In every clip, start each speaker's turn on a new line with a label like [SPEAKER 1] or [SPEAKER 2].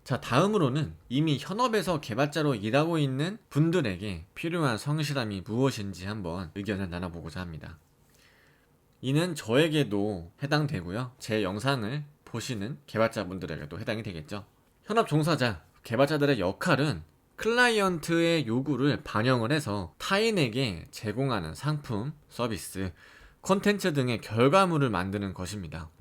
[SPEAKER 1] 자, 다음으로는 이미 현업에서 개발자로 일하고 있는 분들에게 필요한 성실함이 무엇인지 한번 의견을 나눠보고자 합니다. 이는 저에게도 해당되고요. 제 영상을 보시는 개발자분들에게도 해당이 되겠죠. 현업 종사자, 개발자들의 역할은 클라이언트의 요구를 반영을 해서 타인에게 제공하는 상품, 서비스, 콘텐츠 등의 결과물을 만드는 것입니다.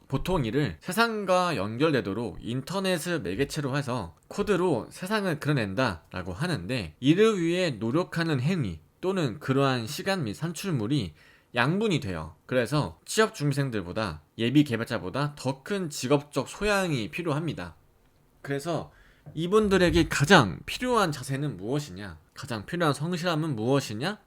[SPEAKER 1] 보통 이를 세상과 연결되도록 인터넷을 매개체로 해서 코드로 세상을 그려낸다 라고 하는데, 이를 위해 노력하는 행위 또는 그러한 시간 및 산출물이 양분이 돼요. 그래서 취업 준비생들보다, 예비 개발자보다 더 큰 직업적 소양이 필요합니다. 그래서 이분들에게 가장 필요한 자세는 무엇이냐, 가장 필요한 성실함은 무엇이냐,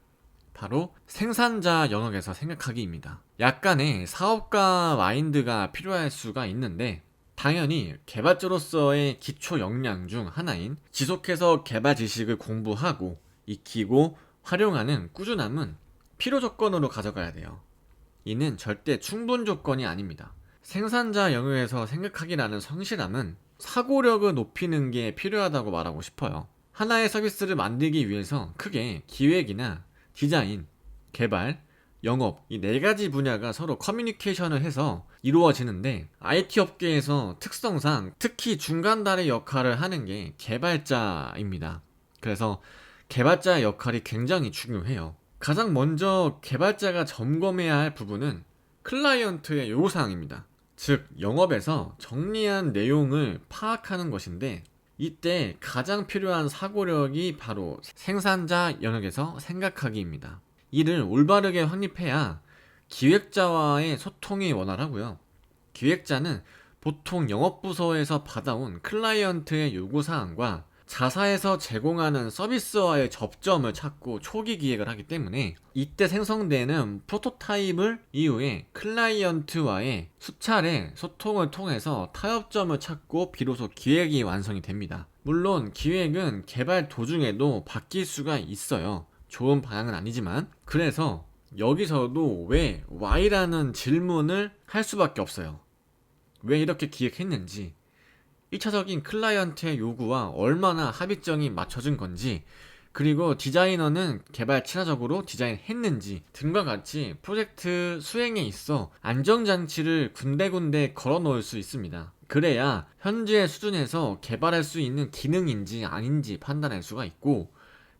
[SPEAKER 1] 바로 생산자 영역에서 생각하기입니다. 약간의 사업가 마인드가 필요할 수가 있는데, 당연히 개발자로서의 기초 역량 중 하나인 지속해서 개발 지식을 공부하고 익히고 활용하는 꾸준함은 필요 조건으로 가져가야 돼요. 이는 절대 충분 조건이 아닙니다. 생산자 영역에서 생각하기라는 성실함은 사고력을 높이는 게 필요하다고 말하고 싶어요. 하나의 서비스를 만들기 위해서 크게 기획이나 디자인, 개발, 영업, 이 네 가지 분야가 서로 커뮤니케이션을 해서 이루어지는데, IT 업계에서 특성상 특히 중간다리 역할을 하는 게 개발자입니다. 그래서 개발자의 역할이 굉장히 중요해요. 가장 먼저 개발자가 점검해야 할 부분은 클라이언트의 요구사항입니다. 즉, 영업에서 정리한 내용을 파악하는 것인데, 이때 가장 필요한 사고력이 바로 생산자 영역에서 생각하기입니다. 이를 올바르게 확립해야 기획자와의 소통이 원활하고요. 기획자는 보통 영업부서에서 받아온 클라이언트의 요구사항과 자사에서 제공하는 서비스와의 접점을 찾고 초기 기획을 하기 때문에, 이때 생성되는 프로토타입을 이후에 클라이언트와의 수차례 소통을 통해서 타협점을 찾고 비로소 기획이 완성이 됩니다. 물론 기획은 개발 도중에도 바뀔 수가 있어요. 좋은 방향은 아니지만. 그래서 여기서도 왜 Y라는 질문을 할 수밖에 없어요. 왜 이렇게 기획했는지, 1차적인 클라이언트의 요구와 얼마나 합의점이 맞춰진 건지, 그리고 디자이너는 개발 친화적으로 디자인했는지 등과 같이 프로젝트 수행에 있어 안정장치를 군데군데 걸어 놓을 수 있습니다. 그래야 현재 수준에서 개발할 수 있는 기능인지 아닌지 판단할 수가 있고,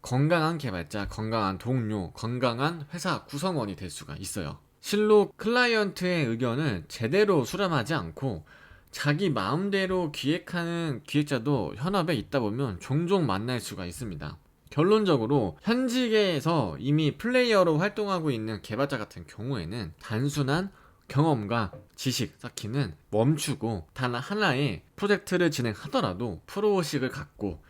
[SPEAKER 1] 건강한 개발자, 건강한 동료, 건강한 회사 구성원이 될 수가 있어요. 실로 클라이언트의 의견을 제대로 수렴하지 않고 자기 마음대로 기획하는 기획자도 현업에 있다 보면 종종 만날 수가 있습니다. 결론적으로 현직에서 이미 플레이어로 활동하고 있는 개발자 같은 경우에는 단순한 경험과 지식 쌓기는 멈추고, 단 하나의 프로젝트를 진행하더라도 프로의식을 갖고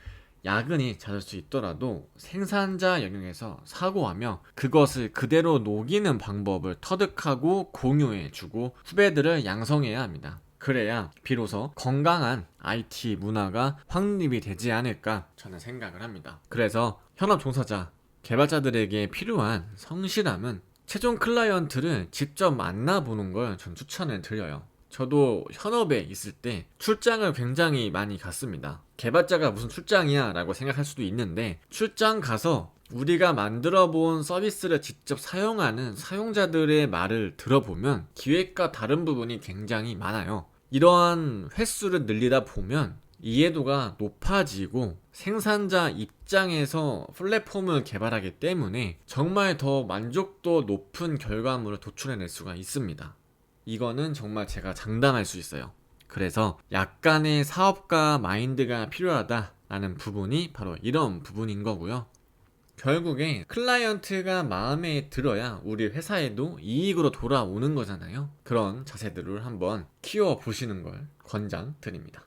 [SPEAKER 1] 야근이 잦을 수 있더라도 생산자 영역에서 사고하며 그것을 그대로 녹이는 방법을 터득하고 공유해주고 후배들을 양성해야 합니다. 그래야 비로소 건강한 IT 문화가 확립이 되지 않을까 저는 생각을 합니다. 그래서 현업 종사자, 개발자들에게 필요한 성실함은 최종 클라이언트를 직접 만나보는 걸 전 추천을 드려요. 저도 현업에 있을 때 출장을 굉장히 많이 갔습니다. 개발자가 무슨 출장이야 라고 생각할 수도 있는데, 출장 가서 우리가 만들어 본 서비스를 직접 사용하는 사용자들의 말을 들어보면 기획과 다른 부분이 굉장히 많아요. 이러한 횟수를 늘리다 보면 이해도가 높아지고 생산자 입장에서 플랫폼을 개발하기 때문에 정말 더 만족도 높은 결과물을 도출해낼 수가 있습니다. 이거는 정말 제가 장담할 수 있어요. 그래서 약간의 사업가 마인드가 필요하다라는 부분이 바로 이런 부분인 거고요. 결국에 클라이언트가 마음에 들어야 우리 회사에도 이익으로 돌아오는 거잖아요. 그런 자세들을 한번 키워보시는 걸 권장드립니다.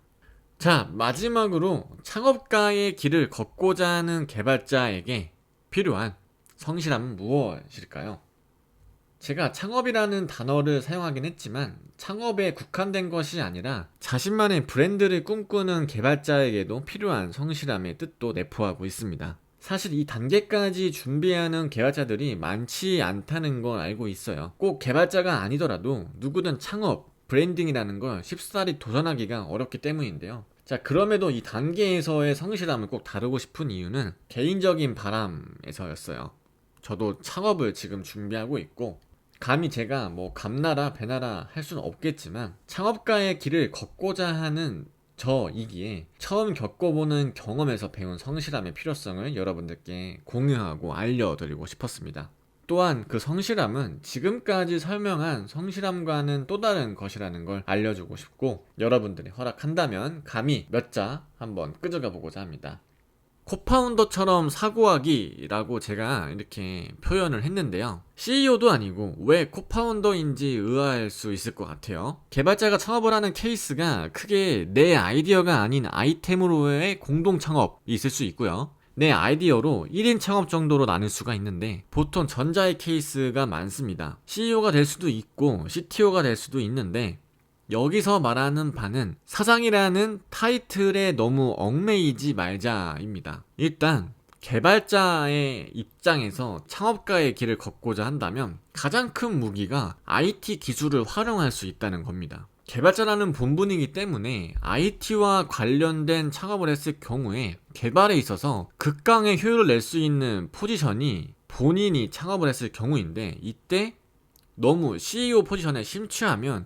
[SPEAKER 1] 자, 마지막으로 창업가의 길을 걷고자 하는 개발자에게 필요한 성실함은 무엇일까요? 제가 창업이라는 단어를 사용하긴 했지만 창업에 국한된 것이 아니라 자신만의 브랜드를 꿈꾸는 개발자에게도 필요한 성실함의 뜻도 내포하고 있습니다. 사실 이 단계까지 준비하는 개발자들이 많지 않다는 걸 알고 있어요. 꼭 개발자가 아니더라도 누구든 창업, 브랜딩이라는 걸 쉽사리 도전하기가 어렵기 때문인데요. 자, 그럼에도 이 단계에서의 성실함을 꼭 다루고 싶은 이유는 개인적인 바람에서였어요. 저도 창업을 지금 준비하고 있고, 감히 제가 뭐 감나라 배나라 할 수는 없겠지만 창업가의 길을 걷고자 하는 저이기에 처음 겪어보는 경험에서 배운 성실함의 필요성을 여러분들께 공유하고 알려드리고 싶었습니다. 또한 그 성실함은 지금까지 설명한 성실함과는 또 다른 것이라는 걸 알려주고 싶고, 여러분들이 허락한다면 감히 몇 자 한번 끄적여 보고자 합니다. 코파운더처럼 사고하기라고 제가 이렇게 표현을 했는데요. CEO도 아니고 왜 코파운더인지 의아할 수 있을 것 같아요. 개발자가 창업을 하는 케이스가 크게 내 아이디어가 아닌 아이템으로의 공동 창업이 있을 수 있고요. 내 아이디어로 1인 창업 정도로 나눌 수가 있는데 보통 전자의 케이스가 많습니다. CEO가 될 수도 있고 CTO가 될 수도 있는데, 여기서 말하는 바는 사장이라는 타이틀에 너무 얽매이지 말자입니다. 일단 개발자의 입장에서 창업가의 길을 걷고자 한다면 가장 큰 무기가 IT 기술을 활용할 수 있다는 겁니다. 개발자라는 본분이기 때문에 IT와 관련된 창업을 했을 경우에 개발에 있어서 극강의 효율을 낼 수 있는 포지션이 본인이 창업을 했을 경우인데, 이때 너무 CEO 포지션에 심취하면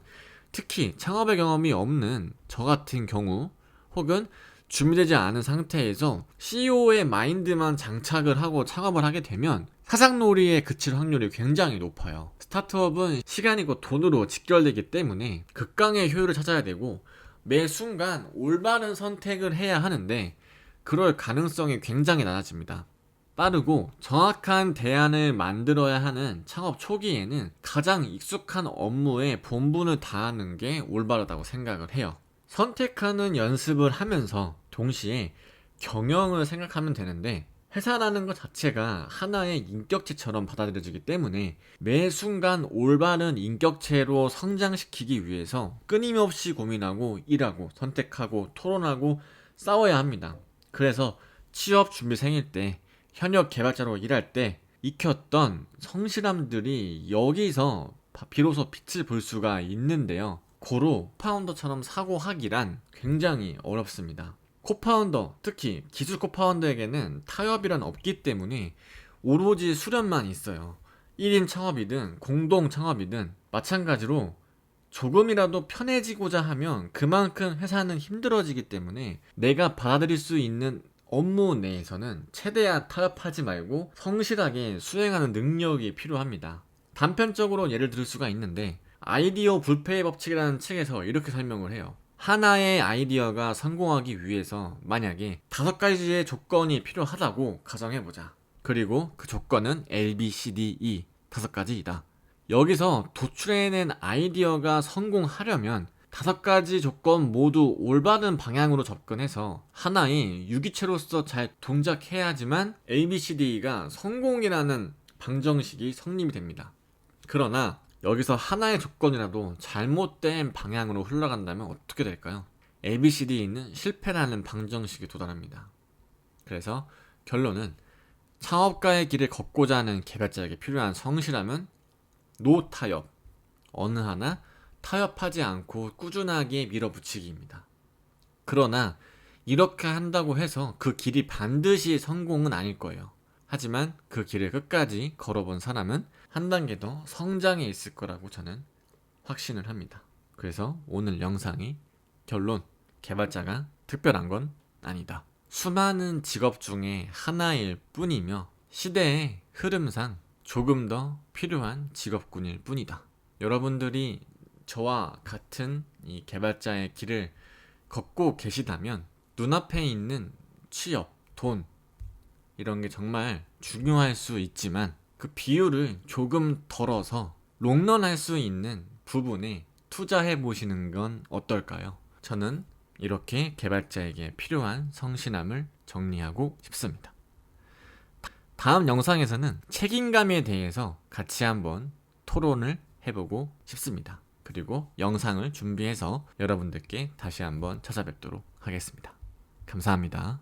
[SPEAKER 1] 특히 창업의 경험이 없는 저 같은 경우 혹은 준비되지 않은 상태에서 CEO의 마인드만 장착을 하고 창업을 하게 되면 사장놀이에 그칠 확률이 굉장히 높아요. 스타트업은 시간이고 돈으로 직결되기 때문에 극강의 효율을 찾아야 되고 매 순간 올바른 선택을 해야 하는데, 그럴 가능성이 굉장히 낮아집니다. 빠르고 정확한 대안을 만들어야 하는 창업 초기에는 가장 익숙한 업무에 본분을 다하는 게 올바르다고 생각을 해요. 선택하는 연습을 하면서 동시에 경영을 생각하면 되는데, 회사라는 것 자체가 하나의 인격체처럼 받아들여지기 때문에 매 순간 올바른 인격체로 성장시키기 위해서 끊임없이 고민하고 일하고 선택하고 토론하고 싸워야 합니다. 그래서 취업 준비생일 때, 현역 개발자로 일할 때 익혔던 성실함들이 여기서 비로소 빛을 볼 수가 있는데요. 고로 코파운더처럼 사고하기란 굉장히 어렵습니다. 코파운더, 특히 기술 코파운더에게는 타협이란 없기 때문에 오로지 수련만 있어요. 1인 창업이든 공동 창업이든 마찬가지로 조금이라도 편해지고자 하면 그만큼 회사는 힘들어지기 때문에 내가 받아들일 수 있는 업무 내에서는 최대한 타협하지 말고 성실하게 수행하는 능력이 필요합니다. 단편적으로 예를 들 수가 있는데, 아이디어 불패의 법칙이라는 책에서 이렇게 설명을 해요. 하나의 아이디어가 성공하기 위해서 만약에 5가지의 조건이 필요하다고 가정해보자. 그리고 그 조건은 A, B, C, D, E 5가지이다. 여기서 도출해낸 아이디어가 성공하려면 5가지 조건 모두 올바른 방향으로 접근해서 하나의 유기체로서 잘 동작해야지만 ABCD가 성공이라는 방정식이 성립이 됩니다. 그러나 여기서 하나의 조건이라도 잘못된 방향으로 흘러간다면 어떻게 될까요? ABCD는 실패라는 방정식에 도달합니다. 그래서 결론은 창업가의 길을 걷고자 하는 개발자에게 필요한 성실함은 노타협, 어느 하나 타협하지 않고 꾸준하게 밀어붙이기입니다. 그러나 이렇게 한다고 해서 그 길이 반드시 성공은 아닐 거예요. 하지만 그 길을 끝까지 걸어본 사람은 한 단계 더 성장해 있을 거라고 저는 확신을 합니다. 그래서 오늘 영상이 결론, 개발자가 특별한 건 아니다. 수많은 직업 중에 하나일 뿐이며 시대의 흐름상 조금 더 필요한 직업군일 뿐이다. 여러분들이 저와 같은 이 개발자의 길을 걷고 계시다면 눈앞에 있는 취업, 돈 이런 게 정말 중요할 수 있지만 그 비율을 조금 덜어서 롱런할 수 있는 부분에 투자해 보시는 건 어떨까요? 저는 이렇게 개발자에게 필요한 성실함을 정리하고 싶습니다. 다음 영상에서는 책임감에 대해서 같이 한번 토론을 해보고 싶습니다. 그리고 영상을 준비해서 여러분들께 다시 한번 찾아뵙도록 하겠습니다. 감사합니다.